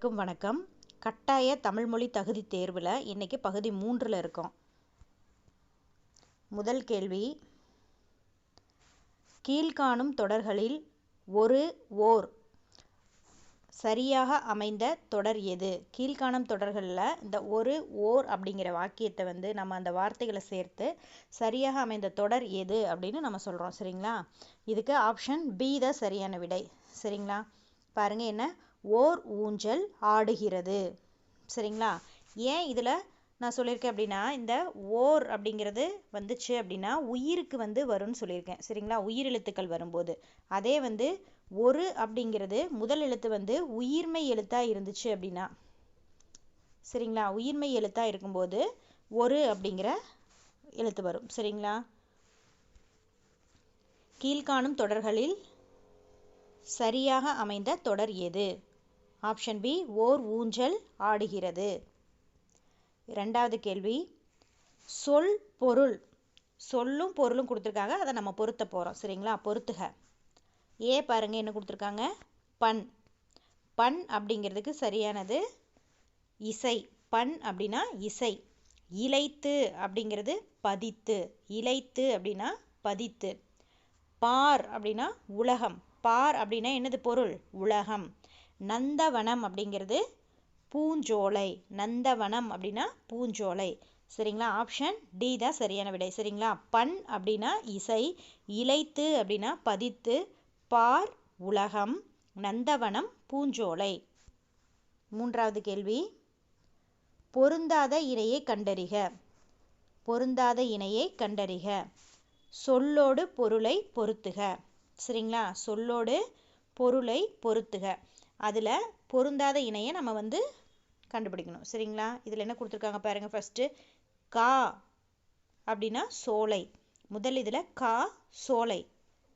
வணக்கம். கட்டாய தமிழ்மொழி தகுதி தேர்வில் இன்னைக்கு பகுதி 3ல் இருக்கோம். முதல் கேள்வி, கீழ்காணும் தொடர்களில் ஓர் சரியாக அமைந்த தொடர் எது? கீழ்காணும் தொடர்களில் இந்த ஓர் அப்படிங்கிற வாக்கியத்தை நம்ம அந்த வார்த்தைகளை சேர்த்து சரியாக அமைந்த தொடர் எது அப்படின்னு நம்ம சொல்கிறோம். சரிங்களா? இதுக்கு ஆப்ஷன் பி தான் சரியான விடை. சரிங்களா? பாருங்க, என்ன ஓர் ஊஞ்சல் ஆடுகிறது. சரிங்களா? ஏன் இதில் நான் சொல்லியிருக்கேன் அப்படின்னா, இந்த ஓர் அப்படிங்கிறது வந்துச்சு அப்படின்னா உயிருக்கு வரும்னு சொல்லியிருக்கேன். சரிங்களா? உயிரெழுத்துக்கள் வரும்போது, அதே ஒரு அப்படிங்கிறது முதல் எழுத்து உயிர்மெய் எழுத்தாக இருந்துச்சு அப்படின்னா, சரிங்களா, உயிர்மெய் எழுத்தாக இருக்கும்போது ஒரு அப்படிங்கிற எழுத்து வரும். சரிங்களா? கீழ்காணும் தொடர்களில் சரியாக அமைந்த தொடர் எது? ஆப்ஷன் பி, ஓர் ஊஞ்சல் ஆடுகிறது. இரண்டாவது கேள்வி, சொல் பொருள், சொல்லும் பொருளும் கொடுத்துருக்காங்க, அதை நம்ம பொருத்த போகிறோம். சரிங்களா? பொருத்துக. பாருங்க, என்ன கொடுத்துருக்காங்க? பண். பண் அப்படிங்கிறதுக்கு சரியானது இசை. பண் அப்படின்னா இசை. இளைத்து அப்படிங்கிறது பதித்து. இளைத்து அப்படின்னா பதித்து. பார் அப்படின்னா உலகம். பார் அப்படின்னா என்னது பொருள்? உலகம். நந்தவனம் அப்படிங்கிறது பூஞ்சோலை. நந்தவனம் அப்படின்னா பூஞ்சோலை. சரிங்களா? ஆப்ஷன் டி தான் சரியான விடை. சரிங்களா? பண் அப்படின்னா இசை, இளைத்து அப்படின்னா பதித்து, பார் உலகம், நந்தவனம் பூஞ்சோலை. மூன்றாவது கேள்வி, பொருந்தாத இணையை கண்டறிக. பொருந்தாத இணையை கண்டறிக. சொல்லோடு பொருளை பொருத்துக. சரிங்களா? சொல்லோடு பொருளை பொருத்துக. அதில் பொருந்தாத இணையை நம்ம கண்டுபிடிக்கணும். சரிங்களா? இதில் என்ன கொடுத்துருக்காங்க பாருங்கள். ஃபஸ்ட்டு கா அப்படின்னா சோலை. முதல் இதில் கா சோலை.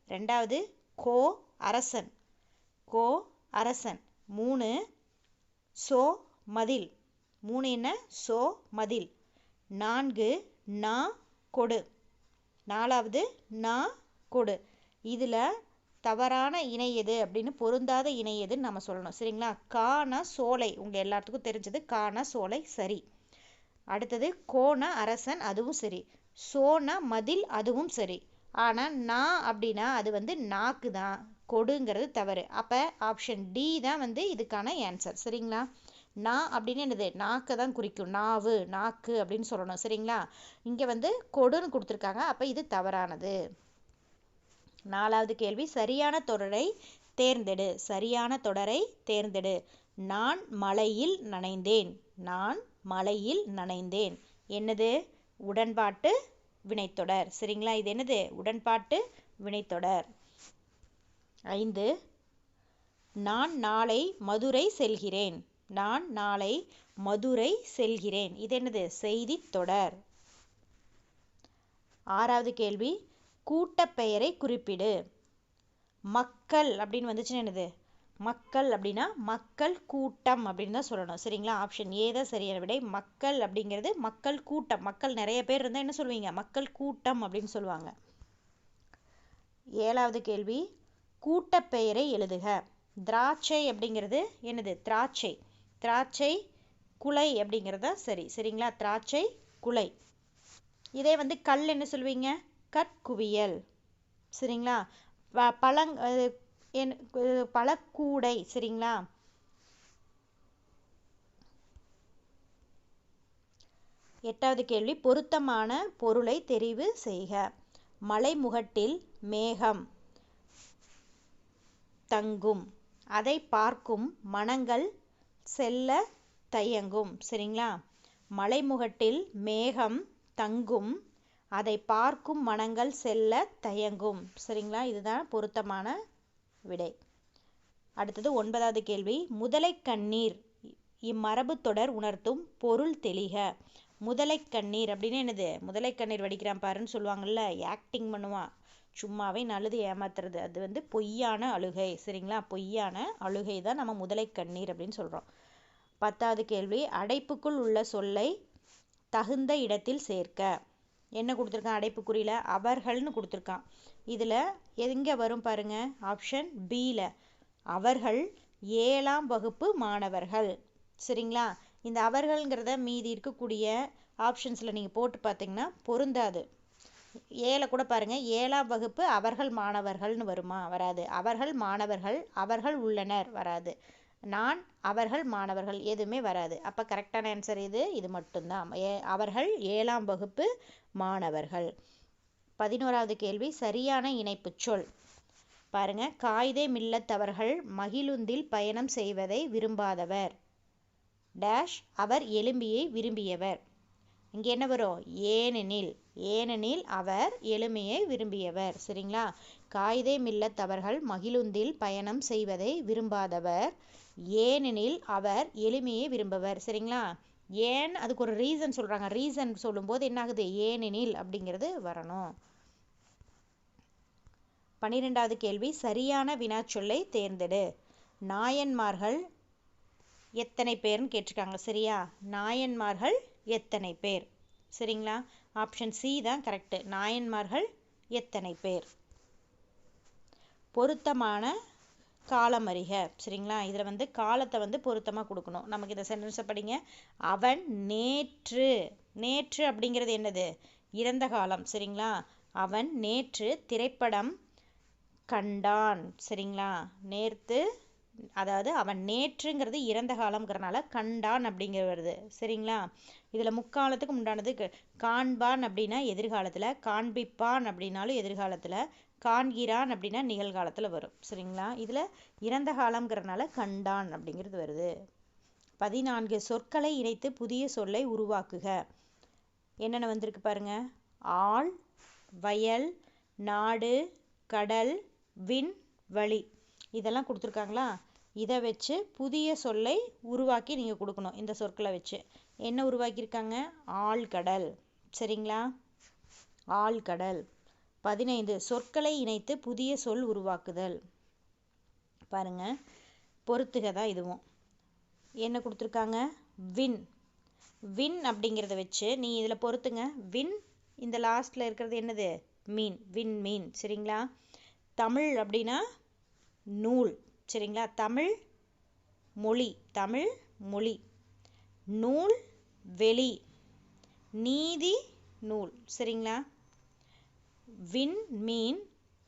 ரெண்டாவது கோ அரசன். கோ அரசன். 3 சோ மதில். 3 என்ன? சோ மதில். 4 நா கொடு. 4வது நா கொடு. இதில் தவறான இணை எது அப்படின்னு, பொருந்தாத இணை எதுன்னு நம்ம சொல்லணும். சரிங்களா? கானா சோலை. உங்கள் எல்லாத்துக்கும் தெரிஞ்சது கானா சோலை. சரி. அடுத்தது கோனா அரசன், அதுவும் சரி. சோனா மதில், அதுவும் சரி. ஆனால் நா அப்படின்னா அது நாக்கு தான். கொடுங்கிறது தவறு. அப்போ ஆப்ஷன் டி தான் இதுக்கான ஆன்சர். சரிங்களா? நா அப்படின்னு என்னது? நாக்கு தான் குறிக்கும். நாவு, நாக்கு அப்படின்னு சொல்லணும். சரிங்களா? இங்கே கொடுன்னு கொடுத்துருக்காங்க. அப்போ இது தவறானது. நாலாவது கேள்வி, சரியான தொடரை தேர்ந்தெடு. சரியான தொடரை தேர்ந்தெடு. நான் மழையில் நனைந்தேன். நான் மழையில் நனைந்தேன். என்னது? உடன்பாட்டு வினைத்தொடர். சரிங்களா? இது என்னது? உடன்பாட்டு வினைத்தொடர். 5, நான் நாளை மதுரை செல்கிறேன். நான் நாளை மதுரை செல்கிறேன். இது என்னது? செய்தி தொடர். 6வது கேள்வி, கூட்டப்பெயரை குறிப்பிடு. மக்கள் அப்படின்னு வந்துச்சுன்னா என்னது? மக்கள் அப்படின்னா மக்கள் கூட்டம் அப்படின்னு தான் சொல்லணும். சரிங்களா? ஆப்ஷன் ஏ தான் சரியான விடை. மக்கள் அப்படிங்கிறது மக்கள் கூட்டம். மக்கள் நிறைய பேர் இருந்தால் என்ன சொல்லுவீங்க? மக்கள் கூட்டம் அப்படின்னு சொல்லுவாங்க. 7வது கேள்வி, கூட்டப்பெயரை எழுதுக. திராட்சை அப்படிங்கிறது என்னது? திராட்சை. திராட்சை குலை அப்படிங்கிறதா சரி. சரிங்களா? திராட்சை குலை. இதே கல் என்ன சொல்லுவீங்க? கற்குவியல். சரிங்களா? பழக்கூடை. சரிங்களா? 8வது கேள்வி, பொருத்தமான பொருளை தெரிவு செய்க. மலைமுகட்டில் மேகம் தங்கும். அதை பார்க்கும் மனங்கள் செல்ல தயங்கும். சரிங்களா? மலைமுகட்டில் மேகம் தங்கும். அதை பார்க்கும் மனங்கள் செல்ல தயங்கும். சரிங்களா? இதுதான் பொருத்தமான விடை. அடுத்தது 9வது கேள்வி, முதலை கண்ணீர் இம்மரபு தொடர் உணர்த்தும் பொருள் தெளிக. முதலை கண்ணீர் அப்படின்னு என்னது? முதலை கண்ணீர் வடிக்கிறான் பாருன்னு சொல்லுவாங்கல்ல, ஆக்டிங் பண்ணுவான், சும்மாவே நல்லது ஏமாத்துறது, அது பொய்யான அழுகை. சரிங்களா? பொய்யான அழுகை தான் நம்ம முதலை கண்ணீர் அப்படின்னு சொல்கிறோம். 10வது கேள்வி, அடைப்புக்குள் உள்ள சொல்லை தகுந்த இடத்தில் சேர்க்க. என்ன கொடுத்துருக்கான்? அடைப்புக்குறியில் அவர்கள்னு கொடுத்துருக்கான். இதில் எங்கே வரும் பாருங்க? ஆப்ஷன் பியில் அவர்கள் 7ஆம் வகுப்பு மாணவர்கள். சரிங்களா? இந்த அவர்கள்ங்கிறத மீதி இருக்கக்கூடிய ஆப்ஷன்ஸில் நீங்கள் போட்டு பார்த்தீங்கன்னா பொருந்தாது. ஏல கூட பாருங்க, 7ஆம் வகுப்பு அவர்கள் மாணவர்கள்னு வருமா? வராது. அவர்கள் மாணவர்கள், அவர்கள் உள்ளனர் வராது. நான், அவர்கள் மாணவர்கள் எதுவுமே வராது. அப்போ கரெக்டான ஆன்சர் இது மட்டும்தான். அவர்கள் 7ஆம் வகுப்பு மாணவர்கள். 11வது கேள்வி, சரியான இணைப்பு சொல். பாருங்க, காயிதே மில்லத் அவர்கள் மகிழுந்தில் பயணம் செய்வதை விரும்பாதவர். டேஷ் அவர் எலும்பியை விரும்பியவர். இங்கே என்ன வரும்? ஏனெனில். ஏனெனில் அவர் எளிமையை விரும்பியவர். சரிங்களா? காயிதே மில்லத் அவர்கள் மகிழுந்தில் பயணம் செய்வதை விரும்பாதவர். ஏனெனில் அவர் எளிமையை விரும்புவர். சரிங்களா? ஏன், அதுக்கு ஒரு ரீசன் சொல்கிறாங்க. ரீசன் சொல்லும்போது என்ன ஆகுது? ஏனெனில் அப்படிங்கிறது வரணும். 12வது கேள்வி, சரியான வினாச்சொல்லை தேர்ந்தெடு. நாயன்மார்கள் எத்தனை பேர்னு கேட்டிருக்காங்க. சரியா? நாயன்மார்கள் எத்தனை பேர்? சரிங்களா? ஆப்ஷன் சி தான் கரெக்டு. நாயன்மார்கள் எத்தனை பேர்? பொருத்தமான காலம் அறிக. சரிங்களா? இதில் காலத்தை பொருத்தமாக கொடுக்கணும். நமக்கு இந்த சென்டென்ஸை படிங்க. அவன் நேற்று. நேற்று அப்படிங்கிறது என்னது? இறந்த காலம். சரிங்களா? அவன் நேற்று திரைப்படம் கண்டான். சரிங்களா? நேற்று, அதாவது அவன் நேற்றுங்கிறது இறந்த காலம்ங்கிறனால கண்டான் அப்படிங்கிற வருது. சரிங்களா? இதில் முக்காலத்துக்கு உண்டானது காண்பான் அப்படின்னா எதிர்காலத்தில், காண்பிப்பான் அப்படின்னாலும் எதிர்காலத்தில், காண்கிறான் அப்படின்னா நிகழ்காலத்தில் வரும். சரிங்களா? இதில் இறந்த காலம்ங்கிறனால கண்டான் அப்படிங்கிறது வருது. 14 சொற்களை இணைத்து புதிய சொல்லை உருவாக்குக. என்னென்ன வந்திருக்கு பாருங்க. ஆள், வயல், நாடு, கடல், விண், வழி, இதெல்லாம் கொடுத்துருக்காங்களா? இதை வச்சு புதிய சொல்லை உருவாக்கி நீங்கள் கொடுக்கணும். இந்த சொற்களை வச்சு என்ன உருவாக்கியிருக்காங்க? ஆழ்கடல். சரிங்களா? ஆழ்கடல். 15 சொற்களை இணைத்து புதிய சொல் உருவாக்குதல். பாருங்க, பொறுத்துக தான் இதுவும். என்ன கொடுத்துருக்காங்க? விண். விண் அப்படிங்கிறத வச்சு நீ இதில் பொறுத்துங்க. விண், இந்த லாஸ்ட்டில் இருக்கிறது என்னது? மீன். விண் மீன். சரிங்களா? தமிழ் அப்படின்னா நூல். சரிங்களா? தமிழ் மொழி. தமிழ் மொழி. நூல் வெளி. நீதி நூல். சரிங்களா? விண் மீன்,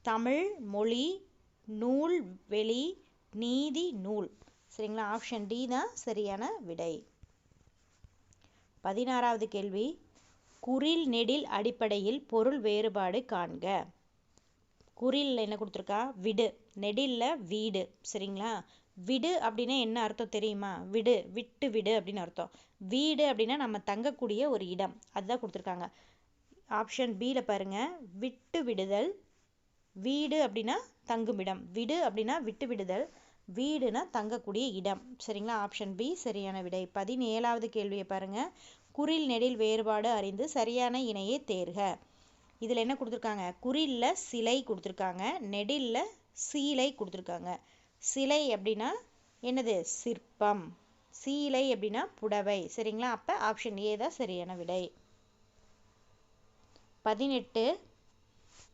தமிழ் மொழி, நூல் வெளி, நீதி நூல். சரிங்களா? ஆப்ஷன் டி தான் சரியான விடை. 16வது கேள்வி, குறில் நெடில் அடிப்படையில் பொருள் வேறுபாடு காண்க. குறில் என்ன கொடுத்துருக்கா? விடு. நெடில்ல வீடு. சரிங்களா? விடு அப்படின்னா என்ன அர்த்தம் தெரியுமா? விடு, விட்டு விடு அப்படின்னு அர்த்தம். வீடு அப்படின்னா நம்ம தங்கக்கூடிய ஒரு இடம், அதுதான் கொடுத்துருக்காங்க. ஆப்ஷன் பியில் பாருங்க, விட்டு விடுதல். வீடு அப்படின்னா தங்குமிடம். விடு அப்படின்னா விட்டு விடுதல், வீடுனா தங்கக்கூடிய இடம். சரிங்களா? ஆப்ஷன் பி சரியான விடை. 17வது கேள்வியை பாருங்க. குறில் நெடில் வேறுபாடு அறிந்து சரியான இணையை தேர்க. இதில் என்ன கொடுத்துருக்காங்க? குறில்ல சிலை கொடுத்துருக்காங்க, நெடில்ல சீலை கொடுத்துருக்காங்க. சிலை அப்படின்னா என்னது? சிற்பம். சீலை அப்படின்னா புடவை. சரிங்களா? அப்போ ஆப்ஷன் ஏ தான் சரியான விடை. 18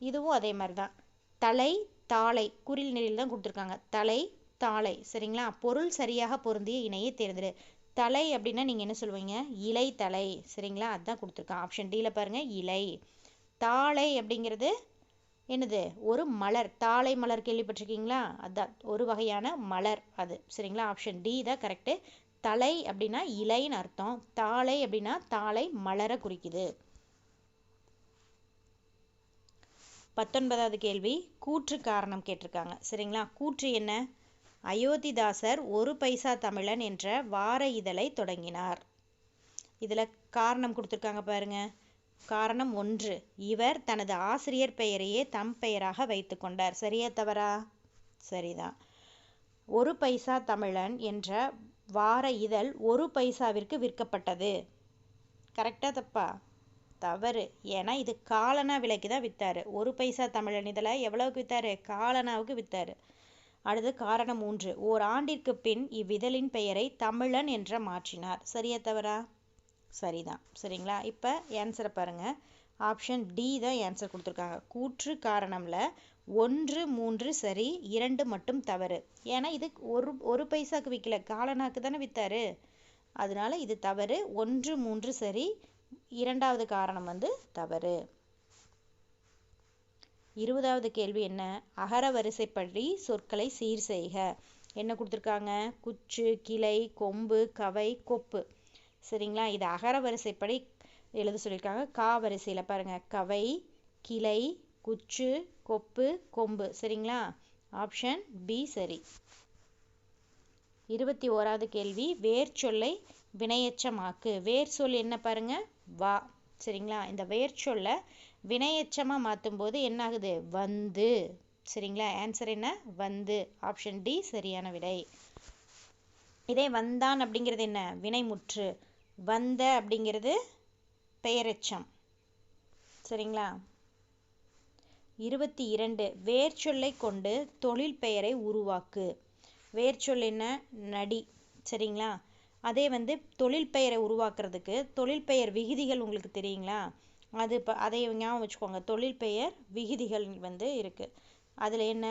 இதுவும் அதே மாதிரி தான். தலை, தாளை குறில் நெடில் தான் கொடுத்துருக்காங்க. தலை, தாளை. சரிங்களா? பொருள் சரியாக பொருந்திய இணையை தேர்ந்தெடு. தலை அப்படின்னா நீங்கள் என்ன சொல்லுவீங்க? இலை தலை. சரிங்களா? அதுதான் கொடுத்துருக்காங்க. ஆப்ஷன் டியில் பாருங்கள், இலை. தாளை அப்படிங்கிறது என்னது? ஒரு மலர். தாளை மலர் கேள்விப்பட்டிருக்கீங்களா? அதுதான் ஒரு வகையான மலர் அது. சரிங்களா? ஆப்ஷன் டி தான் கரெக்டு. தலை அப்படின்னா இலைன்னு அர்த்தம், தாளை அப்படின்னா தாளை மலரை குறிக்குது. 19வது கேள்வி, கூற்று காரணம் கேட்டிருக்காங்க. சரிங்களா? கூற்று என்ன? அயோத்திதாசர் ஒரு பைசா தமிழன் என்ற வார இதழை தொடங்கினார். இதில் காரணம் கொடுத்துருக்காங்க பாருங்க. காரணம் 1, இவர் தனது ஆசிரியர் பெயரையே தம் பெயராக வைத்து கொண்டார். சரியா தவறா? சரிதான். ஒரு பைசா தமிழன் என்ற வார இதழ் 1 பைசாவிற்கு விற்கப்பட்டது. கரெக்டாக தப்பா? தவறு. ஏன்னா இது காலனா விலைக்கு தான் விற்றாரு. 1 பைசா தமிழன் இதழை எவ்வளவுக்கு விற்றாரு? காலனாவுக்கு விற்றாரு. அடுத்து காரணம் 3, ஓர் ஆண்டிற்கு பின் இவ்விதழின் பெயரை தமிழன் என்ற மாற்றினார். சரியா தவறா? சரிதான். சரிங்களா? இப்போ ஆன்சரை பாருங்கள். ஆப்ஷன் டி தான் ஆன்சர் கொடுத்துருக்காங்க. கூற்று காரணம்ல 1 3 சரி, 2 மட்டும் தவறு. ஏன்னா இது ஒரு பைசாக்கு விற்கல, காலனாக்கு தானே வித்தாரு. அதனால இது தவறு. 1 3 சரி, இரண்டாவது காரணம் வந்து தவறு. 20வது கேள்வி என்ன? அகர வரிசைப்படி சொற்களை சீர் செய்க. என்ன கொடுத்துருக்காங்க? குச்சு, கிளை, கொம்பு, கவை, கொப்பு. சரிங்களா? இது அகர வரிசைப்படி எழுத சொல்லியிருக்காங்க. கா வரிசையில் பாருங்க, கவை, கிளை, குச்சு, கொப்பு, கொம்பு. சரிங்களா? ஆப்ஷன் பி சரி. 21வது கேள்வி, வேர் சொல்லை வினையெச்சமாக்கு. வேர் சொல் என்ன பாருங்க? வா. சரிங்களா? இந்த வேர் சொல்லை வினையெச்சமாக மாற்றும் போது என்ன ஆகுது? வந்து. சரிங்களா? ஆன்சர் என்ன? வந்து. ஆப்ஷன் டி சரியான விடை. இதே வந்தான் அப்படிங்கிறது என்ன? வினைமுற்று. வந்த அப்படிங்கிறது பெயரெச்சம். சரிங்களா? 22 வேர் சொல்லை கொண்டு தொழில் பெயரை உருவாக்கு. வேர் சொல் என்ன? நடி. சரிங்களா? அதே வந்து தொழில் பெயரை உருவாக்குறதுக்கு தொழில் பெயர் விகுதிகள் உங்களுக்கு தெரியுங்களா? அது அதை ஞாபகம் வச்சுக்கோங்க. தொழில் பெயர் விகுதிகள் வந்து இருக்கு. அதில் என்ன?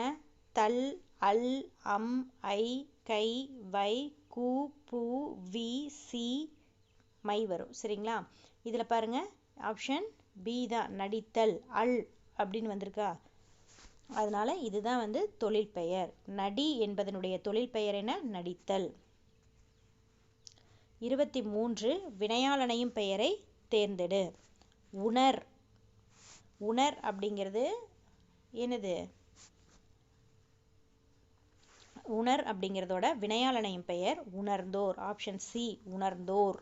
தல், அல், அம், ஐ, கை, வை, கு, பு, வி, சி, மை வரும். சரிங்களா? இதில் பாருங்க, ஆப்ஷன் பி தான் நடித்தல். அல் அப்படின்னு வந்திருக்கா? அதனால இதுதான் வந்து தொழில் பெயர். நடி என்பதனுடைய தொழில் பெயர் என்ன? நடித்தல். 23 வினையாளனையும் பெயரை தேர்ந்தெடு. உணர். உணர் அப்படிங்கிறது என்னது? உணர் அப்படிங்கிறதோட வினையாளனையும் பெயர் உணர்ந்தோர். Option C உணர்ந்தோர்.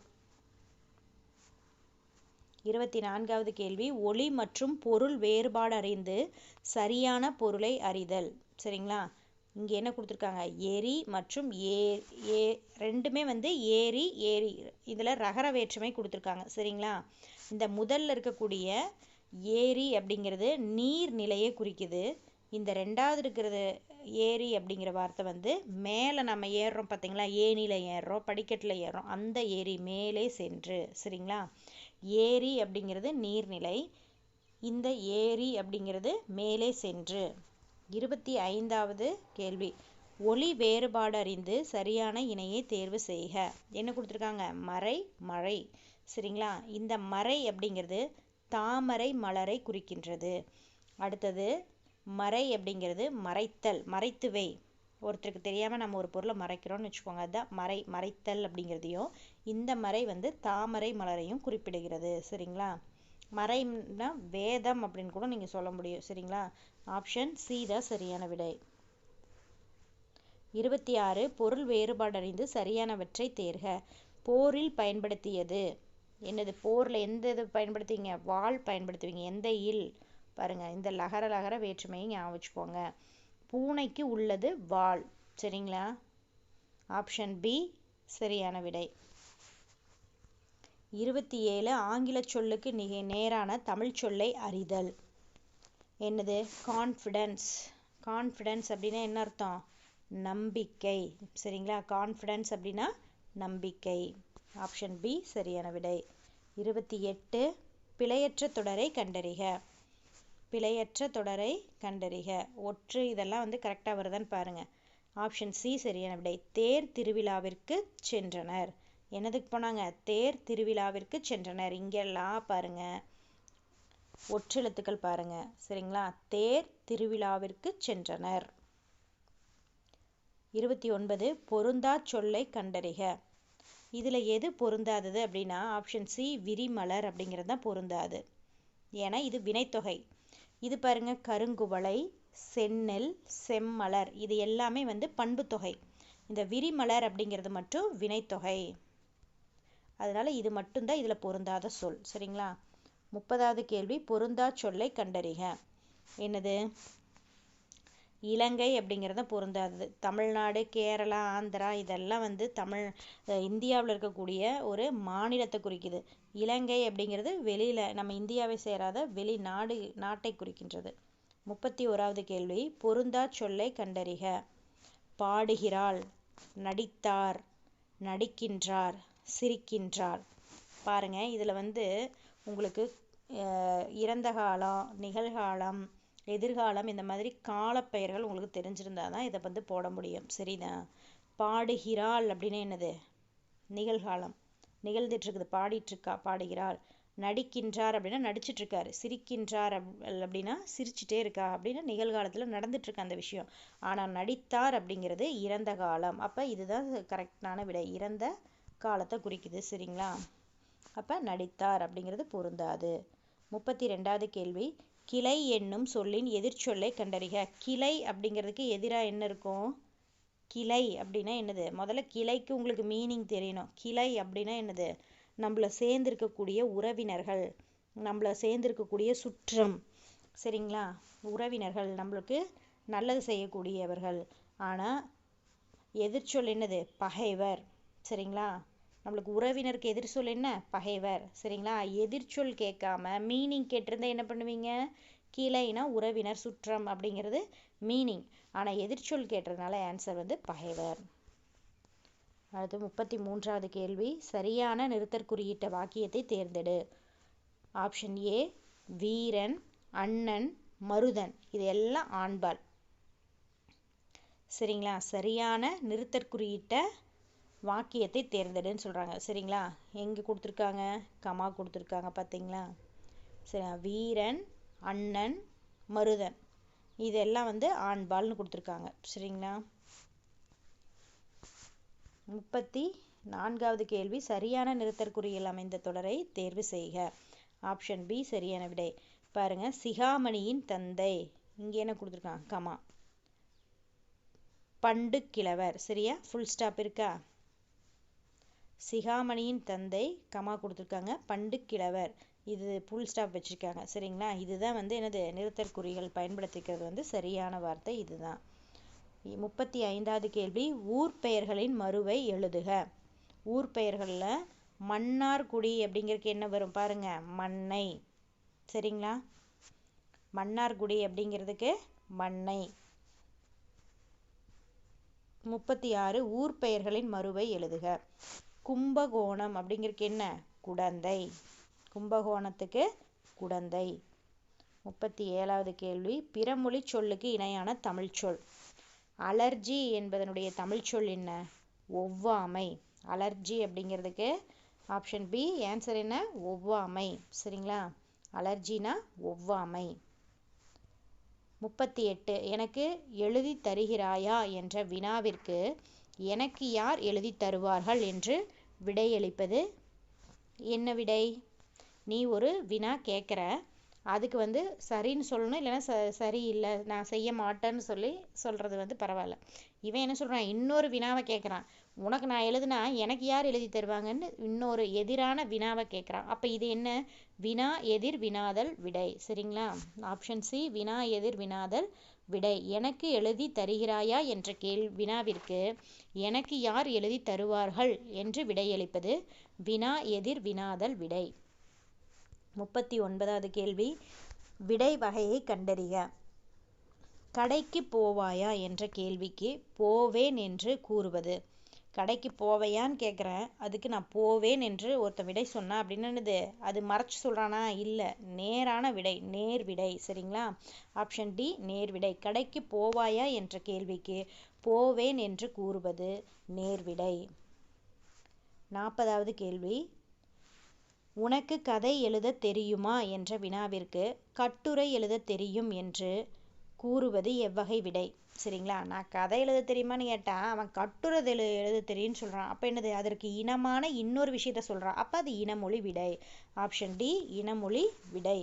24வது கேள்வி, ஒலி மற்றும் பொருள் வேறுபாடு அறிந்து சரியான பொருளை அறிதல். சரிங்களா? இங்கே என்ன கொடுத்துருக்காங்க? எரி மற்றும் ரெண்டுமே வந்து ஏரி, ஏரி. இதில் ரகர வேற்றுமை கொடுத்துருக்காங்க. சரிங்களா? இந்த முதல்ல இருக்கக்கூடிய ஏரி அப்படிங்கிறது நீர்நிலையை குறிக்குது. இந்த ரெண்டாவது இருக்கிறது ஏரி அப்படிங்கிற வார்த்தை வந்து மேலே நம்ம ஏறுறோம் பார்த்தீங்களா? ஏனியில் ஏறுறோம், படிக்கட்டில் ஏறுறோம், அந்த ஏரி மேலே சென்று. சரிங்களா? ஏரி அப்படிங்கிறது நீர்நிலை, இந்த ஏரி அப்படிங்கிறது மேலே சென்று. 25வது கேள்வி, ஒலி வேறுபாடு அறிந்து சரியான இணையை தேர்வு செய்க. என்ன கொடுத்துருக்காங்க? மறை, மழை. சரிங்களா? இந்த மறை அப்படிங்கிறது தாமரை மலரை குறிக்கின்றது. அடுத்தது மறை அப்படிங்கிறது மறைத்தல், மறைத்துவை. ஒருத்தருக்கு தெரியாமல் நம்ம ஒரு பொருளை மறைக்கிறோம்னு வச்சுக்கோங்க, அதுதான் மறை, மறைத்தல் அப்படிங்கிறதையும். இந்த மறை வந்து தாமரை மலரையும் குறிப்பிடுகிறது. சரிங்களா? மறைனா வேதம் அப்படின்னு கூட நீங்கள் சொல்ல முடியும். சரிங்களா? ஆப்ஷன் சி தான் சரியான விடை. 26 பொருள் வேறுபாடு அறிந்து சரியானவற்றை தேர்க. போரில் பயன்படுத்தியது என்னது? போரில் எந்த இது பயன்படுத்துவீங்க? வாள் பயன்படுத்துவீங்க. எந்த இல் பாருங்க, இந்த லகர லகர வேற்றுமையை ஞாபகம் வச்சுக்கோங்க. பூனைக்கு உள்ளது வாள். சரிங்களா? ஆப்ஷன் பி சரியான விடை. 27 ஆங்கில சொல்லுக்கு நேரான தமிழ் சொல்லை அறிதல். என்னது? கான்ஃபிடன்ஸ். கான்ஃபிடன்ஸ் அப்படின்னா என்ன அர்த்தம்? நம்பிக்கை. சரிங்களா? கான்ஃபிடன்ஸ் அப்படின்னா நம்பிக்கை. ஆப்ஷன் பி சரியான விடை. 28 பிழையற்ற தொடரை கண்டறிக. பிழையற்ற தொடரை கண்டறிக. ஒற்று இதெல்லாம் வந்து கரெக்டாக வருதான்னு பாருங்க. ஆப்ஷன் சி சரியான விடை. தேர் திருவிழாவிற்கு சென்றனர். என்னதுக்கு போனாங்க? தேர் திருவிழாவிற்கு சென்றனர். இங்கெல்லாம் பாருங்க ஒற்றெழுத்துக்கள் பாருங்க. சரிங்களா? தேர் திருவிழாவிற்கு சென்றனர். 29 பொருந்தா சொல்லை கண்டறிக. இதில் எது பொருந்தாதது அப்படின்னா ஆப்ஷன் சி விரிமலர் அப்படிங்கிறது தான் பொருந்தாது. ஏன்னா இது வினைத்தொகை. இது பாருங்க கருங்குவளை, செந்நெல், செம்மலர் இது எல்லாமே வந்து பண்பு தொகை. இந்த விரிமலர் அப்படிங்கிறது மட்டும் வினைத்தொகை. அதனால இது மட்டும்தான் இதில் பொருந்தாத சொல். சரிங்களா? 30வது கேள்வி பொருந்தா சொல்லை கண்டறிக. என்னது? இலங்கை அப்படிங்கிறத பொருந்தாது. தமிழ்நாடு, கேரளா, ஆந்திரா இதெல்லாம் வந்து இந்தியாவில் இருக்கக்கூடிய ஒரு மாநிலத்தை குறிக்குது. இலங்கை அப்படிங்கிறது வெளியில் நம்ம இந்தியாவை சேராத நாட்டை குறிக்கின்றது. 31வது கேள்வி பொருந்தா சொல்லை கண்டறிக. பாடுகிறாள், நடித்தார், நடிக்கின்றார், சிரிக்கின்றார். பாருங்க இதில் வந்து உங்களுக்கு இறந்த காலம், நிகழ்காலம் எதிர்காலம் இந்த மாதிரி காலப்பெயர்கள் உங்களுக்கு தெரிஞ்சிருந்தா தான் இதை வந்து போட முடியும். சரிதான். பாடுகிறாள் அப்படின்னு என்னது? நிகழ்காலம், நிகழ்ந்துட்டு இருக்குது, பாடிட்டு இருக்கா, பாடுகிறாள். நடிக்கின்றார் அப்படின்னா நடிச்சிட்டு இருக்காரு. சிரிக்கின்றார் அப்படின்னா சிரிச்சுட்டே இருக்கா அப்படின்னா நிகழ்காலத்தில் நடந்துட்டு இருக்க அந்த விஷயம். ஆனால் நடித்தார் அப்படிங்கிறது இறந்த காலம். அப்போ இதுதான் கரெக்டான விடை, இறந்த காலத்தை குறிக்குது. சரிங்களா. அப்போ நடித்தார் அப்படிங்கிறது பொருந்தாது. 32வது கேள்வி, கிளை என்னும் சொல்லின் எதிர்ச்சொல்லை கண்டறிக. கிளை அப்படிங்கிறதுக்கு எதிராக என்ன இருக்கும்? கிளை அப்படின்னா என்னது? முதல்ல கிளைக்கு உங்களுக்கு மீனிங் தெரியணும். கிளை அப்படின்னா என்னது? நம்மளை சேர்ந்திருக்கக்கூடிய உறவினர்கள், நம்மளை சேர்ந்திருக்கக்கூடிய சுற்றம். சரிங்களா. உறவினர்கள், நம்மளுக்கு நல்லது செய்யக்கூடியவர்கள். ஆனால் எதிர்ச்சொல் என்னது? பகைவர். சரிங்களா. நம்மளுக்கு உறவினருக்கு எதிர்ச்சொல் என்ன? பகைவர். சரிங்களா. எதிர்ச்சொல் கேட்காம மீனிங் கேட்டிருந்தா என்ன பண்ணுவீங்க? கிளைனா உறவினர், சுற்றம் அப்படிங்கிறது மீனிங். ஆனால் எதிர்ச்சொல் கேட்டதுனால ஆன்சர் வந்து பகைவர். அடுத்து 33வது கேள்வி, சரியான நிறுத்தற்குறியிட்ட வாக்கியத்தை தேர்ந்தெடு. ஆப்ஷன் ஏ வீரன், அண்ணன், மருதன். இது எல்லாம் ஆண்பால். சரிங்களா. சரியான நிறுத்தற்குறியிட்ட வாக்கியத்தை தேர்ந்தெடுன்னு சொல்கிறாங்க. சரிங்களா. எங்கே கொடுத்துருக்காங்க? கமா கொடுத்துருக்காங்க, பார்த்தீங்களா. சரி, வீரன், அண்ணன், மருதன் இதெல்லாம் வந்து ஆண்பால்னு கொடுத்துருக்காங்க. சரிங்களா. 34வது கேள்வி, சரியான நிறுத்தற்குறியில் அமைந்த தொடரை தேர்வு செய்க. ஆப்ஷன் பி சரியான விடை. பாருங்க, சிகாமணியின் தந்தை, இங்கே என்ன கொடுத்துருக்காங்க? கமா. பண்டு கிழவர். சரியா. ஃபுல் ஸ்டாப் இருக்கா? சிகாமணியின் தந்தை, கமா கொடுத்துருக்காங்க, பண்டு கிழவர், இது ஃபுல் ஸ்டாப் வச்சுருக்காங்க. சரிங்களா. இதுதான் வந்து என்னது? நிறுத்தற்குறிகள் பயன்படுத்திக்கிறது வந்து சரியான வார்த்தை இதுதான். 35வது கேள்வி, ஊர் பெயர்களின் மறுவை எழுதுக. ஊர் பெயர்களில் மன்னார்குடி அப்படிங்கிறதுக்கு என்ன வரும்? பாருங்க, மண்ணை. சரிங்களா. மன்னார்குடி அப்படிங்கிறதுக்கு மண்ணை. 36 ஊர் பெயர்களின் மறுவை எழுதுக. கும்பகோணம் அப்படிங்கிறதுக்கு என்ன? குடந்தை. கும்பகோணத்துக்கு குடந்தை. 37வது கேள்வி, பிறமொழி சொல்லுக்கு இணையான தமிழ் சொல். அலர்ஜி என்பதனுடைய தமிழ் சொல் என்ன? ஒவ்வாமை. அலர்ஜி அப்படிங்கிறதுக்கு ஆப்ஷன் பி ஆன்சர் என்ன? ஒவ்வாமை. சரிங்களா. அலர்ஜினா ஒவ்வாமை. 38 எனக்கு எழுதி தருகிறாயா என்ற வினாவிற்கு எனக்கு யார் எழுதி தருவார்கள் என்று விடையளிப்பது என்ன விடை? நீ ஒரு வினா கேட்குற, அதுக்கு வந்து சரின்னு சொல்லணும், இல்லைன்னா சரி இல்லை நான் செய்ய மாட்டேன்னு சொல்கிறது வந்து பரவாயில்ல. இவன் என்ன சொல்கிறான்? இன்னொரு வினாவை கேட்குறான். உனக்கு நான் எழுதுனா எனக்கு யார் எழுதி தருவாங்கன்னு இன்னொரு எதிரான வினாவை கேட்குறான். அப்போ இது என்ன? வினா எதிர் வினாதல் விடை. சரிங்களா. ஆப்ஷன் சி வினா எதிர் வினாதல் விடை. எனக்கு எழுதி தருகிறாயா என்ற வினாவிற்கு எனக்கு யார் எழுதி தருவார்கள் என்று விடையளிப்பது வினா எதிர் வினாதல் விடை. 39வது கேள்வி, விடை வகையை கண்டறிக. கடைக்கு போவாயா என்ற கேள்விக்கு போவேன் என்று கூறுவது. கடைக்கு போவையான்னு கேட்குறேன், அதுக்கு நான் போவேன் என்று ஒருத்தன் விடை சொன்னா அப்படின்னு என்னது? அது மறைச்சு சொல்கிறானா? இல்லை, நேரான விடை, நேர் விடை. சரிங்களா. ஆப்ஷன் டி நேர் விடை. கடைக்கு போவாயா என்ற கேள்விக்கு போவேன் என்று கூறுவது நேர் விடை. 40வது கேள்வி, உனக்கு கதை எழுத தெரியுமா என்ற வினாவிற்கு கட்டுரை எழுத தெரியும் என்று கூறுவது எவ்வகை விடை? சரிங்களா. நான் கதை எழுத தெரியுமான்னு கேட்டால் அவன் கட்டுரை எழுத தெரியும்னு சொல்கிறான். அப்போ என்னது? அதற்கு இனமான இன்னொரு விஷயத்த சொல்கிறான். அப்போ அது இனமொழி விடை. ஆப்ஷன் டி இனமொழி விடை.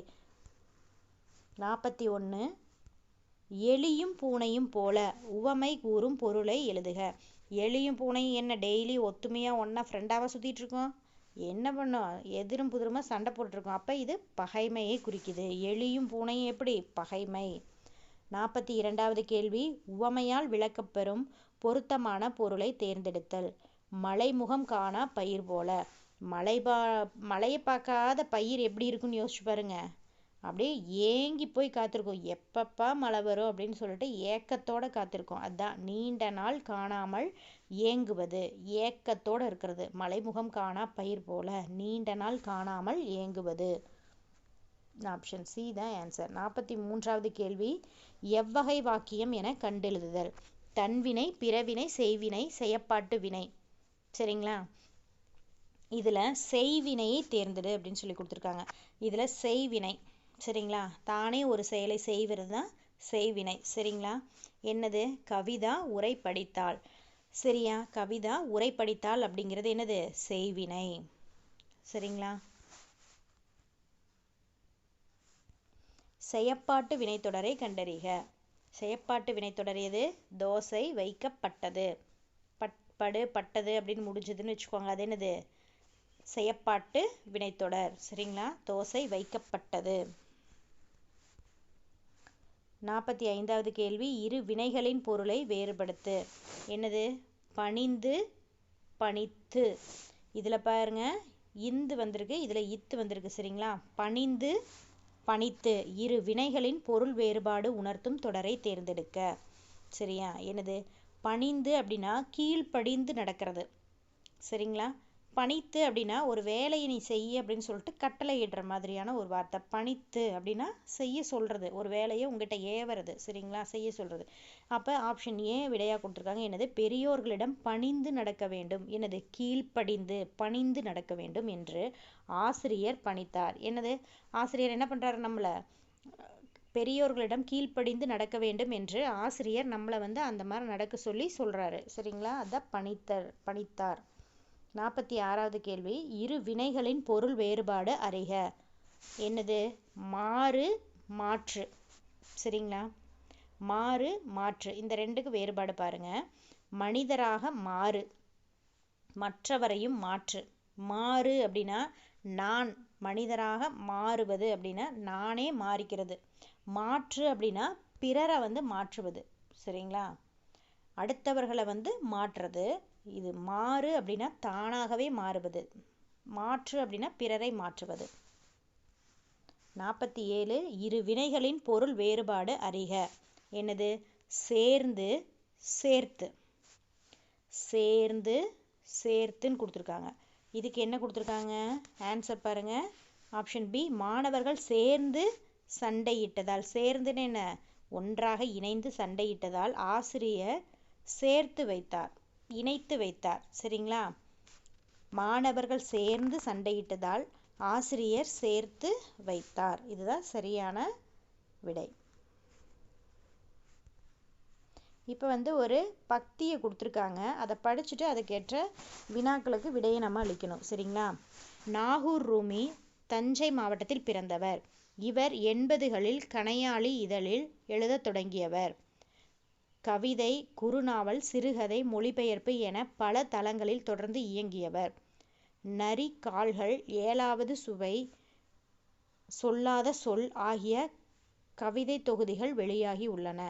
41 எலியும் பூனையும் போல உவமை கூறும் பொருளை எழுதுக. எலியும் பூனையும் என்ன டெய்லி ஒத்துமையாக ஒன்றா ஃப்ரெண்டாக சுற்றிட்டு இருக்கோம்? என்ன பண்ணும்? எதிரும் புதிருமா சண்டை போட்டுருக்கோம். அப்போ இது பகைமையை குறிக்குது. எலியும் பூனையும் எப்படி? பகைமை. 42வது கேள்வி, உவமையால் விளக்கப்பெறும் பொருத்தமான பொருளை தேர்ந்தெடுத்தல். மலைமுகம் காணா பயிர் போல. மழையை பார்க்காத பயிர் எப்படி இருக்குன்னு யோசிச்சு பாருங்க. அப்படியே ஏங்கி போய் காத்திருக்கும், எப்பப்பா மழை வரும் அப்படின்னு சொல்லிட்டு ஏக்கத்தோடு காத்திருக்கும். அதுதான் நீண்ட நாள் காணாமல் ஏங்குவது, ஏக்கத்தோடு இருக்கிறது. மலைமுகம் காணா பயிர் போல நீண்ட நாள் காணாமல் ஏங்குவது. ஆப்ஷன் சி தான் ஆன்சர். 43வது கேள்வி, எவ்வகை வாக்கியம் என கண்டெழுதுதல். தன்வினை, பிறவினை, செய்வினை, செயப்பாட்டு வினை. சரிங்களா? இதில் செய்வினையை தேர்ந்தெடு அப்படின்னு சொல்லி கொடுத்துருக்காங்க. இதில் செய்வினை. சரிங்களா? தானே ஒரு செயலை செய்வது தான் செய்வினை. சரிங்களா? என்னது? கவிதா உரை படித்தாள். சரியா? கவிதா உரை படித்தாள் அப்படிங்கிறது என்னது? செய்வினை. சரிங்களா? செயப்பாட்டு வினைத்தொடரை கண்டறிக. செயப்பாட்டு வினைத்தொடர் எது? தோசை வைக்கப்பட்டது. படு பட்டது அப்படின்னு முடிஞ்சதுன்னு வச்சுக்கோங்க, அது என்னது? செயப்பாட்டு வினைத்தொடர். சரிங்களா? தோசை வைக்கப்பட்டது. 45வது கேள்வி, இரு வினைகளின் பொருளை வேறுபடுத்து. என்னது? பணிந்து, பணித்து. இதில் பாருங்க, இந்து வந்திருக்கு, இதில் இத்து வந்திருக்கு. சரிங்களா? பணிந்து, பணித்து. இரு வினைகளின் பொருள் வேறுபாடு உணர்த்தும் தொடரை தேர்ந்தெடுக்க. சரியா? என்னது? பணிந்து அப்படின்னா கீழ்ப்படிந்து நடக்கிறது. சரிங்களா? பணித்து அப்படின்னா ஒரு வேலையை நீ செய்ய அப்படின்னு சொல்லிட்டு கட்டளை இடுற மாதிரியான ஒரு வார்த்தை. பணித்து அப்படின்னா செய்ய சொல்கிறது, ஒரு வேலையை உங்ககிட்ட ஏவுறது. சரிங்களா? செய்ய சொல்கிறது. அப்போ ஆப்ஷன் ஏ விடையாக கொடுத்துருக்காங்க. என்னது? பெரியோர்களிடம் பணிந்து நடக்க வேண்டும். என்னது? கீழ்ப்படிந்து, பணிந்து நடக்க வேண்டும் என்று ஆசிரியர் பணித்தார். என்னது? ஆசிரியர் என்ன பண்ணுறாரு? நம்மளை பெரியோர்களிடம் கீழ்ப்படிந்து நடக்க வேண்டும் என்று ஆசிரியர் நம்மளை அந்த மாதிரி நடக்க சொல்லி சொல்கிறாரு. சரிங்களா? அதான் பணித்தார். 46வது கேள்வி, இரு வினைகளின் பொருள் வேறுபாடு அறிக. என்னது? மாறு, மாற்று. சரிங்களா? மாறு, மாற்று. இந்த ரெண்டுக்கு வேறுபாடு பாருங்க. மனிதராக மாறு, மற்றவரையும் மாற்று. மாறு அப்படின்னா நான் மனிதராக மாறுவது அப்படின்னா நானே மாறிக்கிறது. மாற்று அப்படின்னா பிறரை மாற்றுவது. சரிங்களா? அடுத்தவர்களை மாற்றுறது. இது மாறு அப்படின்னா தானாகவே மாறுவது. மாற்று அப்படின்னா பிறரை மாற்றுவது. 47, இரு வினைகளின் பொருள் வேறுபாடு அறிக. என்னது? சேர்ந்து, சேர்த்து. சேர்ந்து, சேர்த்துன்னு கொடுத்துருக்காங்க. இதுக்கு என்ன கொடுத்துருக்காங்க? ஆன்சர் பாருங்க. ஆப்ஷன் பி, மாணவர்கள் சேர்ந்து சண்டையிட்டதால். சேர்ந்துன்னு என்ன? ஒன்றாக இணைந்து சண்டையிட்டதால் ஆசிரியர் சேர்த்து வைத்தார், இணைத்து வைத்தார். சரிங்களா? மாணவர்கள் சேர்ந்து சண்டையிட்டதால் ஆசிரியர் சேர்த்து வைத்தார். இதுதான் சரியான விடை. இப்போ ஒரு பக்தியை கொடுத்துருக்காங்க. அதை படிச்சுட்டு அதுக்கேற்ற வினாக்களுக்கு விடையை நம்ம அளிக்கணும். சரிங்களா? நாகூர் ரூமி தஞ்சை மாவட்டத்தில் பிறந்தவர். இவர் 80களில் கணையாழி இதழில் எழுதத் தொடங்கியவர். கவிதை, குறுநாவல், சிறுகதை, மொழிபெயர்ப்பு என பல தளங்களில் தொடர்ந்து இயங்கியவர். நரி கால்கள், 7வது சுவை, சொல்லாத சொல் ஆகிய கவிதை தொகுதிகள் வெளியாகி உள்ளன.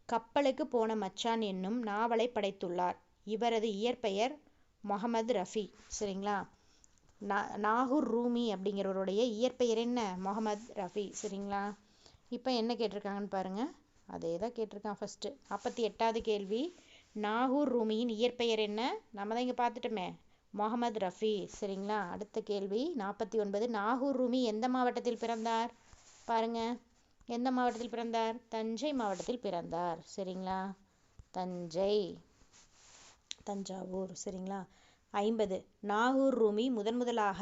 கப்பலுக்கு போன மச்சான் என்னும் நாவலை படைத்துள்ளார். இவரது இயற்பெயர் முகமது ரஃபி. சரிங்களா? நாகூர் ரூமி அப்படிங்கிறவருடைய இயற்பெயர் என்ன? முகமது ரஃபி. சரிங்களா? இப்போ என்ன கேட்டிருக்காங்கன்னு பாருங்க. அதே தான் கேட்டிருக்கான் ஃபஸ்ட்டு. 48வது கேள்வி, நாகூர் ரூமியின் இயற்பெயர் என்ன? நம்ம தான் இங்கே பார்த்துட்டோமே, முகமது ரஃபி. சரிங்களா? அடுத்த கேள்வி 49, நாகூர் ரூமி எந்த மாவட்டத்தில் பிறந்தார்? பாருங்க, எந்த மாவட்டத்தில் பிறந்தார்? தஞ்சை மாவட்டத்தில் பிறந்தார். சரிங்களா? தஞ்சை, தஞ்சாவூர். சரிங்களா? 50, நாகூர் ரூமி முதலாக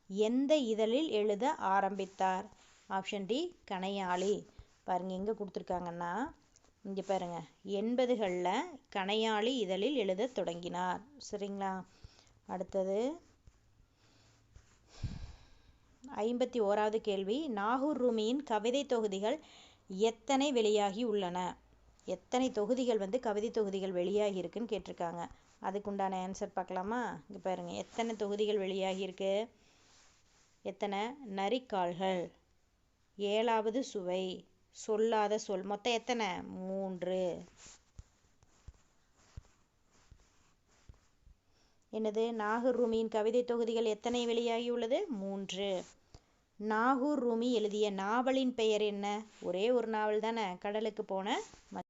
எந்த இதழில் எழுத ஆரம்பித்தார்? ஆப்ஷன் டி, கணையாழி. பாருங்க, எங்கே கொடுத்துருக்காங்கன்னா இங்கே பாருங்க, 80களில் கணையாழி இதழில் எழுத தொடங்கினார். சரிங்களா? அடுத்தது 51வது கேள்வி, நாகூர் ரூமியின் கவிதை தொகுதிகள் எத்தனை வெளியாகி உள்ளன? எத்தனை தொகுதிகள் கவிதை தொகுதிகள் வெளியாகி இருக்குன்னு கேட்டிருக்காங்க. அதுக்குண்டான ஆன்சர் பார்க்கலாமா? இங்கே பாருங்க, எத்தனை தொகுதிகள் வெளியாகி இருக்கு? எத்தனை? நரிக்கால்கள், 7வது சுவை, சொல்லாத சொல். மொத்தம் எத்தனை? 3. என்னது? நாகூர் ரூமியின் கவிதை தொகுதிகள் எத்தனை வெளியாகியுள்ளது? 3. நாகூர் ரூமி எழுதிய நாவலின் பெயர் என்ன? ஒரே ஒரு நாவல் தானே, கடலுக்கு போன